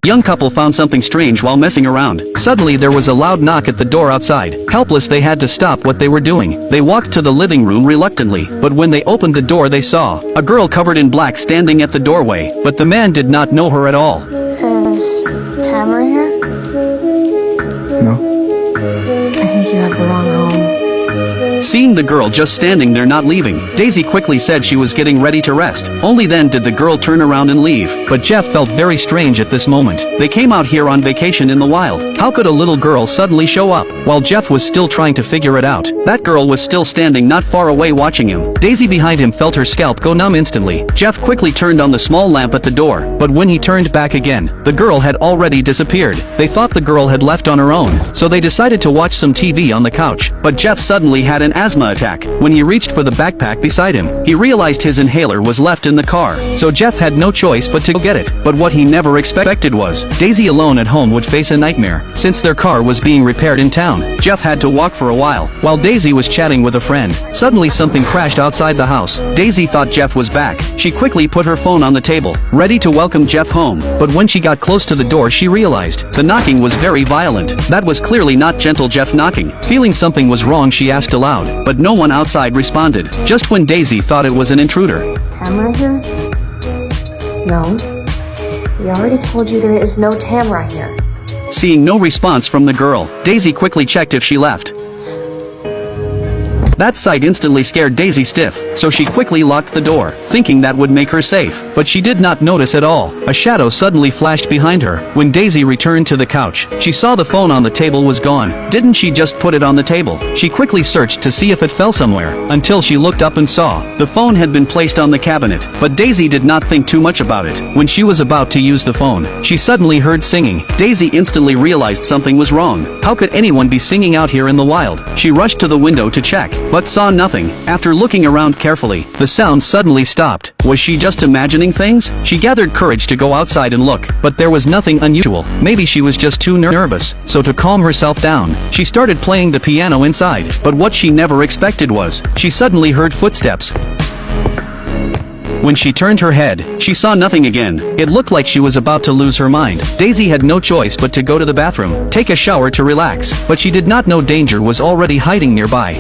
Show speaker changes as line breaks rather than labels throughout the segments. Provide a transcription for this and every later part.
Young couple found something strange while messing around. Suddenly there was a loud knock at the door outside. Helpless, they had to stop what they were doing. They walked to the living room reluctantly, but when they opened the door they saw a girl covered in black standing at the doorway, but the man did not know her at all.
Is Tamara here?
No.
I think you have the wrong home.
Seeing the girl just standing there not leaving, Daisy quickly said she was getting ready to rest. Only then did the girl turn around and leave. But Jeff felt very strange at this moment. They came out here on vacation in the wild. How could a little girl suddenly show up? While Jeff was still trying to figure it out, that girl was still standing not far away watching him. Daisy behind him felt her scalp go numb instantly. Jeff quickly turned on the small lamp at the door, but when he turned back again, the girl had already disappeared. They thought the girl had left on her own, so they decided to watch some TV on the couch. But Jeff suddenly had an asthma attack. When he reached for the backpack beside him, he realized his inhaler was left in the car, so Jeff had no choice but to go get it. But what he never expected was, Daisy alone at home would face a nightmare. Since their car was being repaired in town, Jeff had to walk for a while. While Daisy was chatting with a friend, suddenly something crashed outside the house. Daisy thought Jeff was back. She quickly put her phone on the table, ready to welcome Jeff home. But when she got close to the door she realized the knocking was very violent. That was clearly not gentle Jeff knocking. Feeling something was wrong she asked aloud, but no one outside responded. Just when Daisy thought it was an intruder.
Tamara here? No. We already told you there is no Tamara here.
Seeing no response from the girl, Daisy quickly checked if she left. That sight instantly scared Daisy stiff, so she quickly locked the door, thinking that would make her safe. But she did not notice at all. A shadow suddenly flashed behind her. When Daisy returned to the couch, she saw the phone on the table was gone. Didn't she just put it on the table? She quickly searched to see if it fell somewhere, until she looked up and saw the phone had been placed on the cabinet. But Daisy did not think too much about it. When she was about to use the phone, she suddenly heard singing. Daisy instantly realized something was wrong. How could anyone be singing out here in the wild? She rushed to the window to check, but saw nothing. After looking around carefully, the sound suddenly stopped. Was she just imagining things? She gathered courage to go outside and look, but there was nothing unusual. Maybe she was just too nervous. So to calm herself down, she started playing the piano inside. But what she never expected was, she suddenly heard footsteps. When she turned her head, she saw nothing again. It looked like she was about to lose her mind. Daisy had no choice but to go to the bathroom, take a shower to relax, but she did not know danger was already hiding nearby.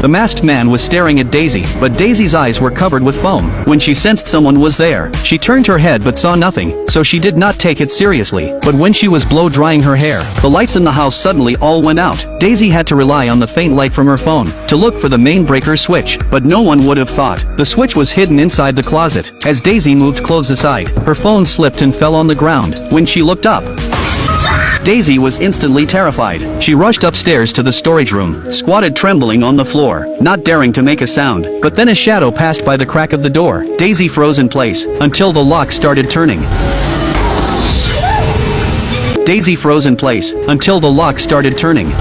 The masked man was staring at Daisy, but Daisy's eyes were covered with foam. When she sensed someone was there, she turned her head but saw nothing, so she did not take it seriously. But when she was blow-drying her hair, the lights in the house suddenly all went out. Daisy had to rely on the faint light from her phone to look for the main breaker switch, but no one would have thought the switch was hidden inside the closet. As Daisy moved clothes aside, her phone slipped and fell on the ground. When she looked up, Daisy was instantly terrified. She rushed upstairs to the storage room, squatted trembling on the floor, not daring to make a sound. But then a shadow passed by the crack of the door. Daisy froze in place, until the lock started turning. Daisy froze in place, until the lock started turning.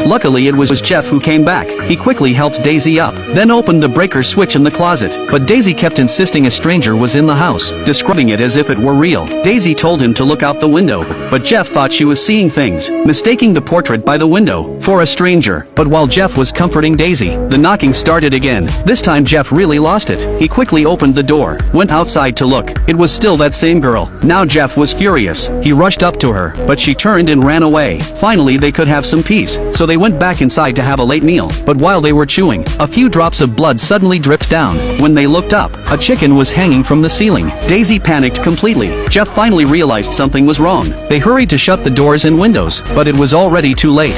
Luckily it was Jeff who came back. He quickly helped Daisy up, then opened the breaker switch in the closet. But Daisy kept insisting a stranger was in the house, describing it as if it were real. Daisy told him to look out the window, but Jeff thought she was seeing things, mistaking the portrait by the window for a stranger. But while Jeff was comforting Daisy, the knocking started again. This time Jeff really lost it. He quickly opened the door, went outside to look. It was still that same girl. Now Jeff was furious. He rushed up to her, but she turned and ran away. Finally they could have some peace, so they went back inside to have a late meal. But while they were chewing, a few drops of blood suddenly dripped down. When they looked up, a chicken was hanging from the ceiling. Daisy panicked completely. Jeff finally realized something was wrong. They hurried to shut the doors and windows, but it was already too late.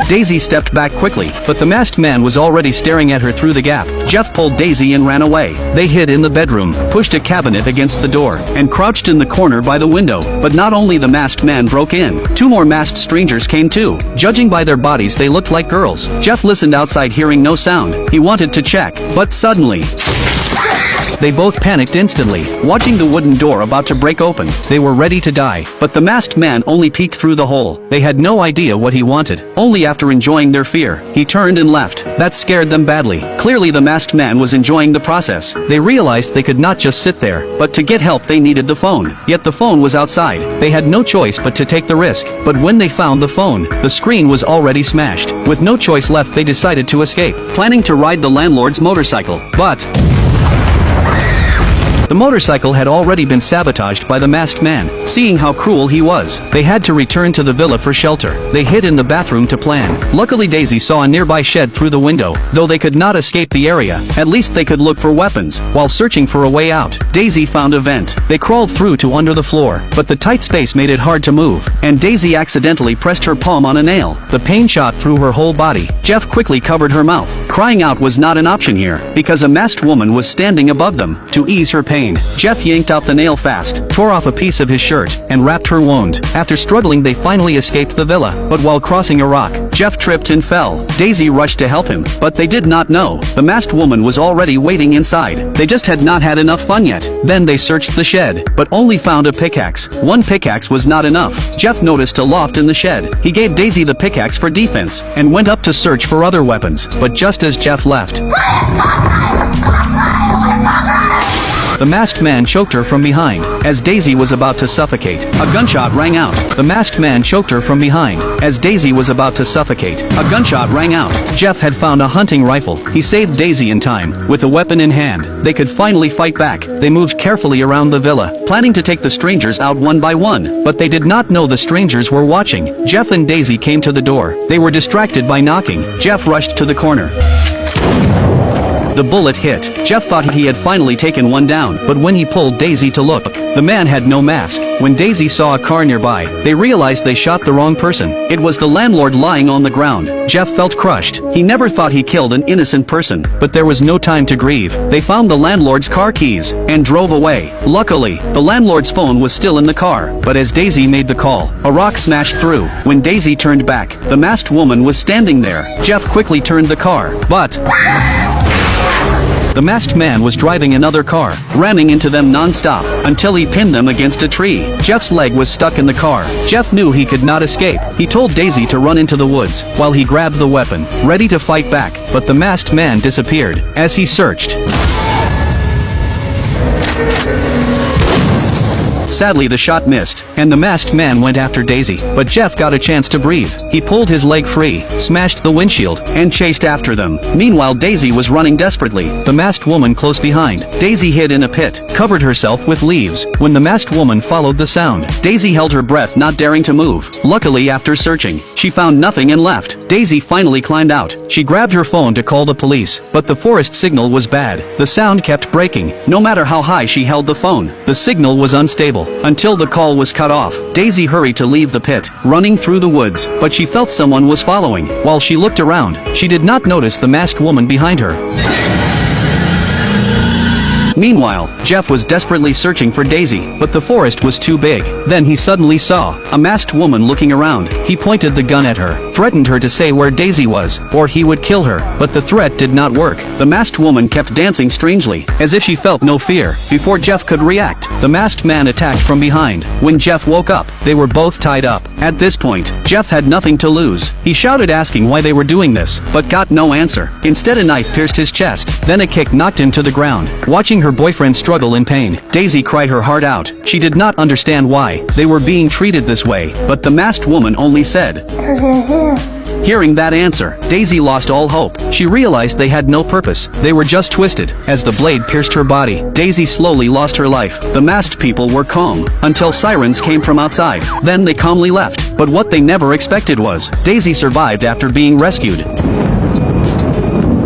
Daisy stepped back quickly, but the masked man was already staring at her through the gap. Jeff pulled Daisy and ran away. They hid in the bedroom, pushed a cabinet against the door, and crouched in the corner by the window. But not only the masked man broke in, two more masked strangers came too. Judging by their bodies they looked like girls. Jeff listened outside hearing no sound. He wanted to check, but suddenly they both panicked instantly, watching the wooden door about to break open. They were ready to die, but the masked man only peeked through the hole. They had no idea what he wanted. Only after enjoying their fear, he turned and left. That scared them badly. Clearly the masked man was enjoying the process. They realized they could not just sit there, but to get help they needed the phone. Yet the phone was outside. They had no choice but to take the risk. But when they found the phone, the screen was already smashed. With no choice left they decided to escape, planning to ride the landlord's motorcycle. But The motorcycle had already been sabotaged by the masked man. Seeing how cruel he was, they had to return to the villa for shelter. They hid in the bathroom to plan. Luckily Daisy saw a nearby shed through the window. Though they could not escape the area, at least they could look for weapons. While searching for a way out, Daisy found a vent. They crawled through to under the floor, but the tight space made it hard to move, and Daisy accidentally pressed her palm on a nail. The pain shot through her whole body. Jeff quickly covered her mouth. Crying out was not an option here, because a masked woman was standing above them. To ease her pain, Jeff yanked out the nail fast, tore off a piece of his shirt, and wrapped her wound. After struggling they finally escaped the villa, but while crossing a rock, Jeff tripped and fell. Daisy rushed to help him, but they did not know the masked woman was already waiting inside. They just had not had enough fun yet. Then they searched the shed, but only found a pickaxe. One pickaxe was not enough. Jeff noticed a loft in the shed. He gave Daisy the pickaxe for defense, and went up to search for other weapons, but just as Jeff left, the masked man choked her from behind. As Daisy was about to suffocate, a gunshot rang out. The masked man choked her from behind. As Daisy was about to suffocate, a gunshot rang out. Jeff had found a hunting rifle. He saved Daisy in time. With a weapon in hand, they could finally fight back. They moved carefully around the villa, planning to take the strangers out one by one, but they did not know the strangers were watching. Jeff and Daisy came to the door. They were distracted by knocking. Jeff rushed to the corner. The bullet hit. Jeff thought he had finally taken one down, but when he pulled Daisy to look, the man had no mask. When Daisy saw a car nearby, they realized they shot the wrong person. It was the landlord lying on the ground. Jeff felt crushed. He never thought he killed an innocent person, but there was no time to grieve. They found the landlord's car keys, and drove away. Luckily, the landlord's phone was still in the car, but as Daisy made the call, a rock smashed through. When Daisy turned back, the masked woman was standing there. Jeff quickly turned the car, but the masked man was driving another car, ramming into them non-stop, until he pinned them against a tree. Jeff's leg was stuck in the car. Jeff knew he could not escape. He told Daisy to run into the woods, while he grabbed the weapon, ready to fight back, but the masked man disappeared. As he searched, sadly the shot missed, and the masked man went after Daisy, but Jeff got a chance to breathe. He pulled his leg free, smashed the windshield, and chased after them. Meanwhile Daisy was running desperately, the masked woman close behind. Daisy hid in a pit, covered herself with leaves. When the masked woman followed the sound, Daisy held her breath, not daring to move. Luckily, after searching, she found nothing and left. Daisy finally climbed out. She grabbed her phone to call the police, but the forest signal was bad. The sound kept breaking. No matter how high she held the phone, the signal was unstable. Until the call was cut off, Daisy hurried to leave the pit, running through the woods, but she felt someone was following. While she looked around, she did not notice the masked woman behind her. Meanwhile, Jeff was desperately searching for Daisy, but the forest was too big. Then he suddenly saw a masked woman looking around. He pointed the gun at her, threatened her to say where Daisy was, or he would kill her, but the threat did not work. The masked woman kept dancing strangely, as if she felt no fear. Before Jeff could react, the masked man attacked from behind. When Jeff woke up, they were both tied up. At this point, Jeff had nothing to lose. He shouted asking why they were doing this, but got no answer. Instead, a knife pierced his chest, then a kick knocked him to the ground. Watching her boyfriend struggle in pain, Daisy cried her heart out. She did not understand why they were being treated this way, but the masked woman only said, Hearing that answer, Daisy lost all hope. She realized they had no purpose. They were just twisted. As the blade pierced her body, Daisy slowly lost her life. The masked people were calm, until sirens came from outside. Then they calmly left. But what they never expected was, Daisy survived after being rescued.